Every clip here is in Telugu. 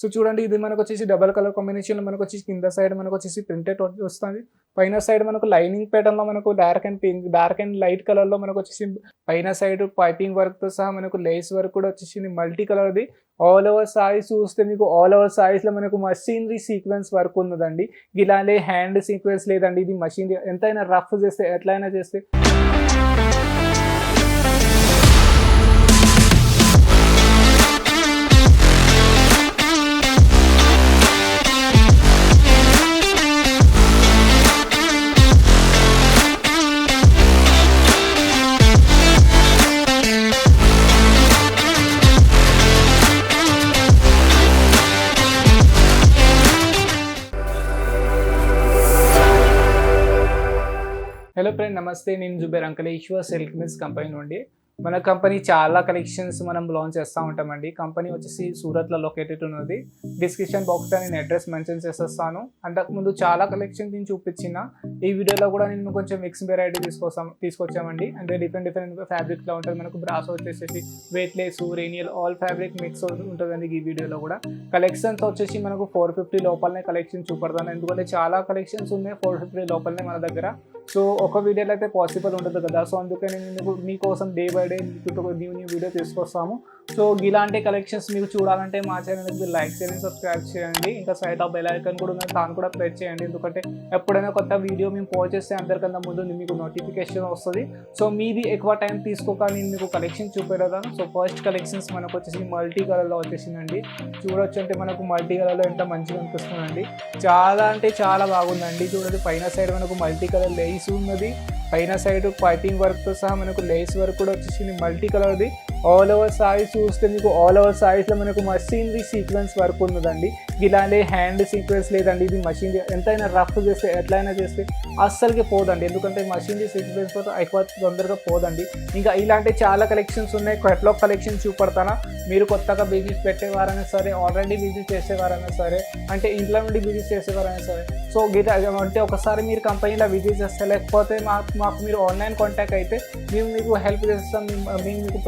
సో చూడండి ఇది మనకు వచ్చేసి డబల్ కలర్ కాంబినేషన్లో మనకు వచ్చేసి కింద సైడ్ మనకు వచ్చేసి ప్రింటెడ్ వస్తుంది. పైన సైడ్ మనకు లైనింగ్ ప్యాటర్న్లో మనకు dark and pink, dark and light కలర్లో మనకు వచ్చేసి పైన సైడ్ పైపింగ్ వర్క్తో సహా మనకు లేస్ వర్క్ కూడా వచ్చేసింది మల్టీ కలర్ది. ఆల్ ఓవర్ సారీస్ చూస్తే మీకు ఆల్ ఓవర్ సారీస్లో మనకు మషీనరీ సీక్వెన్స్ వర్క్ ఉన్నదండి. ఇలానే హ్యాండ్ సీక్వెన్స్ లేదండి, ఇది మషీన్ ఎంతైనా రఫ్ చేస్తే ఎట్లయినా చేస్తే. హలో ఫ్రెండ్, నమస్తే. నేను Zubair Ankleshwar silk mills company నుండి. మన కంపెనీ చాలా కలెక్షన్స్ మనం లాంచ్ చేస్తూ ఉంటామండి. కంపెనీ వచ్చేసి సూరత్లో లొకేటెడ్ ఉన్నది. డిస్క్రిప్షన్ బాక్స్లో నేను అడ్రస్ మెన్షన్ చేసేస్తాను. అంతకుముందు చాలా కలెక్షన్ నేను చూపించిన ఈ వీడియోలో కూడా నేను కొంచెం మిక్స్ వెరైటీ తీసుకొచ్చామండి. అంటే డిఫరెంట్ ఫ్యాబ్రిక్లో ఉంటుంది. మనకు బ్రాసో వచ్చేసి వెయిట్లెస్, రేనియల్, ఆల్ ఫ్యాబ్రిక్ మిక్స్ ఉంటుందండి. ఈ వీడియోలో కూడా కలెక్షన్స్ వచ్చేసి మనకు 450 లోపలనే కలెక్షన్ చూపడతాను. ఎందుకంటే చాలా కలెక్షన్స్ ఉన్నాయి 450 లోపలనే మన దగ్గర. సో ఒక వీడియోలో అయితే పాసిబుల్ ఉంటుంది కదా. సో అందుకని నేను మీకోసం day by day new video తీసుకొస్తాము. సో ఇలాంటి కలెక్షన్స్ మీకు చూడాలంటే మా ఛానల్కి లైక్ చేయండి, సబ్స్క్రైబ్ చేయండి. ఇంకా సైడ్ ఆఫ్ బెల్ ఐకాన్ కూడా ఉంది, దాన్ని కూడా ప్రెస్ చేయండి. ఎందుకంటే ఎప్పుడైనా కొత్త వీడియో మేము పోస్ట్ చేస్తే అందరికన్నా ముందు మీకు నోటిఫికేషన్ వస్తుంది. సో మీది ఎక్కువ టైం తీసుకోక నేను మీకు కలెక్షన్ చూపెడతాను. సో ఫస్ట్ కలెక్షన్స్ మనకు వచ్చేసి మల్టీ కలర్లో వచ్చేసిందండి. చూడొచ్చు, అంటే మనకు మల్టీ కలర్లో ఎంత మంచిగా అనిపిస్తుందండి. చాలా అంటే చాలా బాగుందండి. చూడండి, పైన సైడ్ మనకు మల్టీ కలర్ లేస్ ఉన్నది. పైన సైడ్ పైపింగ్ వర్క్తో సహా మనకు లేస్ వర్క్ కూడా వచ్చేసింది మల్టీ కలర్ది. ఆల్ ఓవర్ సారీస్ చూస్తే మీకు ఆల్ ఓవర్ సారీస్లో మనకు మషీనరీ సీక్వెన్స్ వర్క్ ఉన్నదండి. ఇలానే హ్యాండ్ సీక్వెన్స్ లేదండి, ఇది మషీన్ ఎంతైనా రఫ్ చేస్తే ఎట్లయినా చేస్తే అస్సలకి పోదండి. ఎందుకంటే మషీనరీ సీక్వెన్స్ ఎక్కువ తొందరగా పోదండి. ఇంకా ఇలాంటి చాలా కలెక్షన్స్ ఉన్నాయి. కేటలాగ్ కలెక్షన్ చూపడతానా. మీరు కొత్తగా బిజినెస్ పెట్టేవారైనా సరే, ఆల్రెడీ బిజినెస్ చేసేవారైనా సరే, అంటే ఇంట్లో నుండి బిజినెస్ చేసేవారైనా సరే, సో అంటే ఒకసారి మీరు కంపెనీలో విజిట్ చేస్తే, లేకపోతే మాకు మీరు ఆన్లైన్ కాంటాక్ట్ అయితే మేము మీకు హెల్ప్ చేస్తాం. మేము మీకు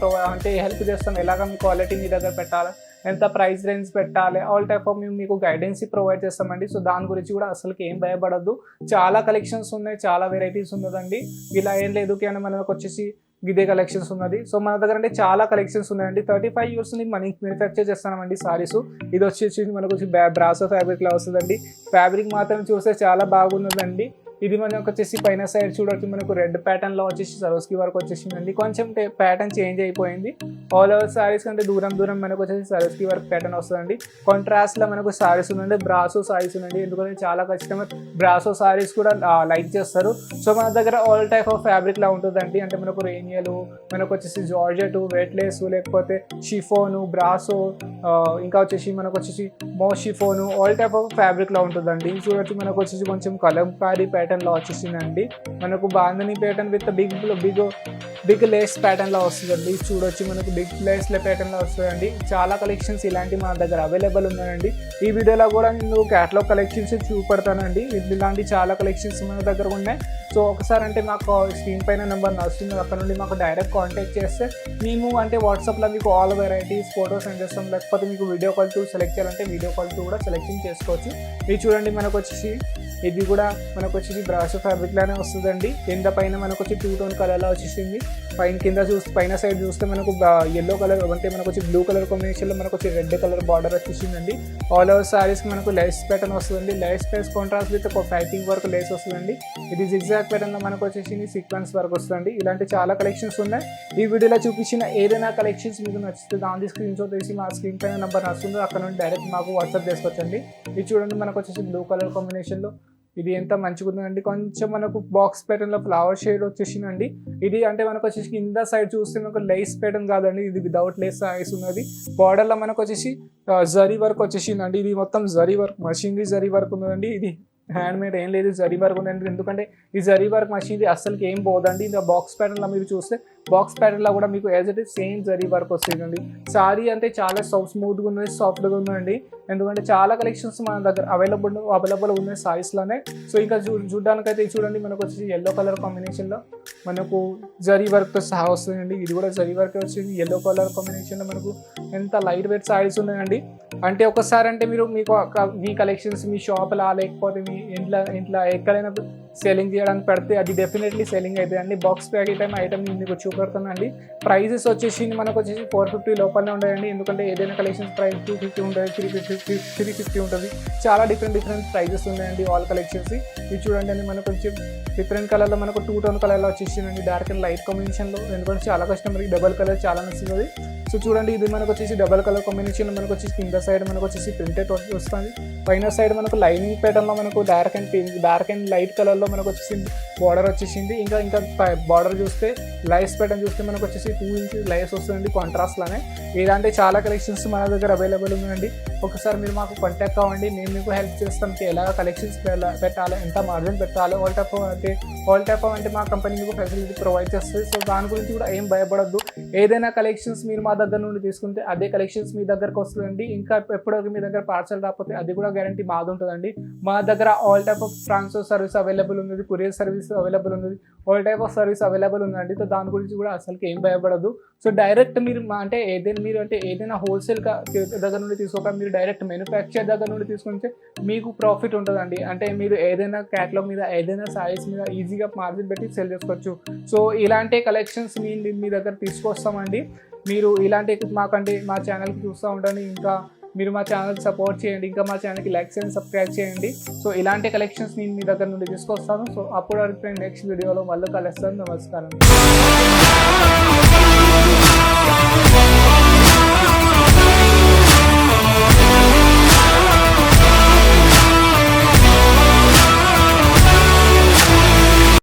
హెల్ప్ చేస్తాం. ఎలాగ మీ క్వాలిటీ మీ దగ్గర పెట్టాలి, ఎంత ప్రైస్ రేంజ్ పెట్టాలి, ఆల్ టైప్ ఆఫ్ మేము మీకు గైడెన్స్ ప్రొవైడ్ చేస్తామండి. సో దాని గురించి కూడా అసలుకి ఏం భయపడద్దు. చాలా కలెక్షన్స్ ఉన్నాయి, చాలా వెరైటీస్ ఉన్నదండి. ఇలా ఏం లేదు కానీ మనకు వచ్చేసి ఇదే కలెక్షన్స్ ఉన్నది. సో మన దగ్గర అంటే చాలా కలెక్షన్స్ ఉన్నాయండి. 35 years నుంచి మనకి మ్యానుఫ్యాక్చర్ చేస్తామండి సారీస్. ఇది వచ్చేసి మనకు వచ్చి బ్రాసో ఫ్యాబ్రిక్లో వస్తుందండి. ఫ్యాబ్రిక్ మాత్రం చూస్తే చాలా బాగున్నదండి. ఇది మనకు వచ్చేసి పైన సైడ్ చూడొచ్చు, మనకు రెడ్ ప్యాటర్న్లో వచ్చేసి సరోస్కి వర్క్ వచ్చేసిందండి. కొంచెం ప్యాటర్న్ చేంజ్ అయిపోయింది. ఆల్ ఓవర్ సారీస్ కంటే దూరం మనకు వచ్చేసి సరోస్కి వర్క్ ప్యాటర్న్ వస్తుందండి. కాంట్రాస్ట్లో మనకు సారీస్ ఉందండి, బ్రాసో సారీస్ ఉందండి. ఎందుకంటే చాలా కస్టమర్ బ్రాసో సారీస్ కూడా లైక్ చేస్తారు. సో మన దగ్గర ఆల్ టైప్ ఆఫ్ ఫ్యాబ్రిక్లా ఉంటుందండి. అంటే మనకు రేనియలు, మనకు వచ్చేసి జార్జెట్, వెయిట్లెస్, లేకపోతే షిఫోను, బ్రాసో, ఇంకా వచ్చేసి మనకు వచ్చేసి మో షిఫోను, ఆల్ టైప్ ఆఫ్ ఫ్యాబ్రిక్లా ఉంటుందండి. చూడొచ్చు, మనకు వచ్చేసి కొంచెం కలంకారీ ప్యాటర్న్లో వచ్చేసిందండి. మనకు Bandhani pattern with big lace ప్యాటర్న్లో వస్తుందండి. చూడొచ్చు, మనకు బిగ్ లేస్ ప్యాటర్న్లో వస్తుందండి. చాలా కలెక్షన్స్ ఇలాంటి మన దగ్గర అవైలబుల్ ఉన్నాయండి. ఈ వీడియోలో కూడా నేను క్యాటలాగ్ కలెక్షన్స్ చూపెడతానండి. ఇలాంటి చాలా కలెక్షన్స్ మన దగ్గర ఉన్నాయి. సో ఒకసారి అంటే మాకు స్క్రీన్ పైన నెంబర్ నడుస్తుంది, అక్కడ నుండి మాకు డైరెక్ట్ కాంటాక్ట్ చేస్తే మేము అంటే వాట్సాప్లో మీకు ఆల్ వెరైటీస్ ఫోటోస్ సెండ్ చేస్తాం. లేకపోతే మీకు వీడియో కాల్ టు సెలెక్ట్ చేయాలంటే వీడియో కాల్ టు కూడా సెలెక్షన్ చేసుకోవచ్చు. ఇది చూడండి, మనకు వచ్చేసి ఇది కూడా మనకు వచ్చేసి బ్రాసో ఫ్యాబ్రిక్ లానే వస్తుందండి. కింద పైన మనకు వచ్చి 2 tone కలర్లో వచ్చేసింది. పైన సైడ్ చూస్తే మనకు ఎల్లో కలర్, అంటే మనకు వచ్చి బ్లూ కలర్ కాంబినేషన్లో మనకు వచ్చి రెడ్ కలర్ బార్డర్ వచ్చేసిందండి. ఆల్ ఓవర్ సారీస్కి మనకు లేస్ ప్యాటర్న్ వస్తుందండి. Lace plus contrast with piping work lace వస్తుందండి. ఇది జిగ్జాగ్ ప్యాటర్న్లో మనకు వచ్చేసి సీక్వెన్స్ వర్క్ వస్తుందండి. ఇలాంటి చాలా కలెక్షన్స్ ఉన్నాయి. ఈ వీడియోలో చూపించిన ఏదైనా కలెక్షన్స్ మీకు నచ్చితే దాని స్క్రీన్ షాట్ తీసి మా స్క్రీన్ పైన నెంబర్ వస్తుందో అక్కడ నుండి డైరెక్ట్ మాకు వాట్సాప్ చేసుకోవచ్చండి. ఇది చూడండి, మనకు వచ్చేసి బ్లూ కలర్ కాంబినేషన్లో ఇది ఎంత మంచిగా ఉందండి. కొంచెం మనకు బాక్స్ ప్యాటర్న్లో ఫ్లవర్ షేడ్ వచ్చేసిందండి. ఇది అంటే మనకు వచ్చేసి కింద సైడ్ చూస్తే మనకు లేస్ ప్యాటర్న్ కాదండి, ఇది వితౌట్ లేస్ సారీస్ ఉన్నది. బార్డర్లో మనకు వచ్చేసి జరీ వర్క్ వచ్చేసిందండి. ఇది మొత్తం zari work, machinery zari work ఉన్నదండి. ఇది హ్యాండ్ మేడ్ ఏం లేదు, జరీ వర్క్ ఉందండి. ఎందుకంటే ఈ జరీ వర్క్ మషినరీ అస్సలకి ఏం పోదండి. ఇంకా బాక్స్ ప్యాటర్న్లో మీరు చూస్తే బాక్స్ ప్యాటర్న్లో కూడా మీకు as it is same zari work వస్తుందండి. సారీ అంటే చాలా స్మూత్గా ఉన్నది, సాఫ్ట్గా ఉందండి. ఎందుకంటే చాలా కలెక్షన్స్ మన దగ్గర అవైలబుల్ ఉన్నాయి సారీస్లోనే. సో ఇంకా చూడడానికైతే చూడండి, మనకు వచ్చేసి ఎల్లో కలర్ కాంబినేషన్లో మనకు జరీ వర్క్తో సహా వస్తుందండి. ఇది కూడా జరీ వర్క్ వచ్చింది. ఎల్లో కలర్ కాంబినేషన్లో మనకు ఎంత లైట్ వెయిట్ సారీస్ ఉన్నాయండి. అంటే ఒకసారి అంటే మీకు మీ కలెక్షన్స్ మీ షాప్లా లేకపోతే మీ ఇంట్లో ఎక్కడైనా సెల్లింగ్ చేయడానికి పెడితే అది డెఫినెట్లీ సెల్లింగ్ అవుతుంది అండి. బాక్స్ ప్యాకెట్ ఐటమ్ నేను మీకు చూపెడుతానండి. ప్రైజెస్ వచ్చేసి మనకు వచ్చేసి 450 లోపలనే ఉంటాయండి. ఎందుకంటే ఏదైనా కలెక్షన్స్ ప్రైస్ 250 ఉంటుంది, 350 ఉంటుంది. చాలా డిఫరెంట్ ప్రైజెస్ ఉన్నాయండి ఆల్ కలెక్షన్స్. ఇది చూడండి అండి, మనకు కొంచెం డిఫరెంట్ కలర్లో మనకు 2 టోన్ కలర్లో వచ్చేసిందండి, డార్క్ అండ్ లైట్ కాంబినేషన్లో. ఎందుకంటే చాలా కస్టమర్కి డబల్ కలర్ చాలా నచ్చుతుంది. సో చూడండి, ఇది మనకు వచ్చేసి డబల్ కలర్ కాంబినేషన్లో మనకు వచ్చేసి కింద సైడ్ మనకు వచ్చేసి ప్రింటెడ్ వస్తుంది. పైన సైడ్ మనకు లైనింగ్ ప్యాటర్న్లో మనకు డార్క్ అండ్ లైట్ కలర్లో మనకు వచ్చేసి బార్డర్ వచ్చేసింది. ఇంకా బార్డర్ చూస్తే లైస్ ప్యాటర్న్ చూస్తే మనకు వచ్చేసి 2 ఇంచెస్ లైస్ వస్తుందండి కాంట్రాస్ట్లోనే. ఇలాంటి చాలా కలెక్షన్స్ మన దగ్గర అవైలబుల్ ఉందండి. ఒకసారి మీరు మాకు కాంటాక్ట్ అవ్వండి, మేము మీకు హెల్ప్ చేస్తాం. ఎలా కలెక్షన్స్ పెట్టాలి, ఎంత మార్జిన్ పెట్టాలి, ఆల్ టైప్ అంటే మా కంపెనీ మీకు ఫెసిలిటీ ప్రొవైడ్ చేస్తుంది. సో దాని గురించి కూడా ఏం భయపడద్దు. ఏదైనా కలెక్షన్స్ మీరు మా దగ్గర నుండి తీసుకుంటే అదే కలెక్షన్స్ మీ దగ్గరకు వస్తుందండి. ఇంకా ఎప్పటివరకు మీ దగ్గర పార్సల్ రాకపోతే అది కూడా గ్యారంటీ బాధ ఉంటుందండి. మా దగ్గర all type of transfer service available ఉంది, కొరియర్ సర్వీస్ అవైలబుల్ ఉంది, all type of service available ఉందండి. సో దాని గురించి కూడా అసలుకి ఏం భయపడదు. సో డైరెక్ట్ మీరు ఏదైనా హోల్సేల్ దగ్గర నుండి తీసుకోక మీరు డైరెక్ట్ మ్యానుఫ్యాక్చర్ దగ్గర నుండి తీసుకుంటే మీకు ప్రాఫిట్ ఉంటుందండి. అంటే మీరు ఏదైనా క్యాటలాగ్ మీద ఏదైనా సారీస్ మీద ఈజీగా మార్జిన్ పెట్టి సెల్ చేసుకోవచ్చు. సో ఇలాంటి కలెక్షన్స్ మీ దగ్గర తీసుకొస్తామండి. మీరు ఇలాంటి మా ఛానల్కి చూస్తూ ఉండండి. ఇంకా మీరు మా ఛానల్కి సపోర్ట్ చేయండి, ఇంకా మా ఛానల్కి లైక్ చేయండి, సబ్స్క్రైబ్ చేయండి. సో ఇలాంటి కలెక్షన్స్ నేను మీ దగ్గర నుండి తీసుకొస్తాను. సో అప్పుడు నెక్స్ట్ వీడియోలో మళ్ళీ కలుస్తాను. నమస్కారం.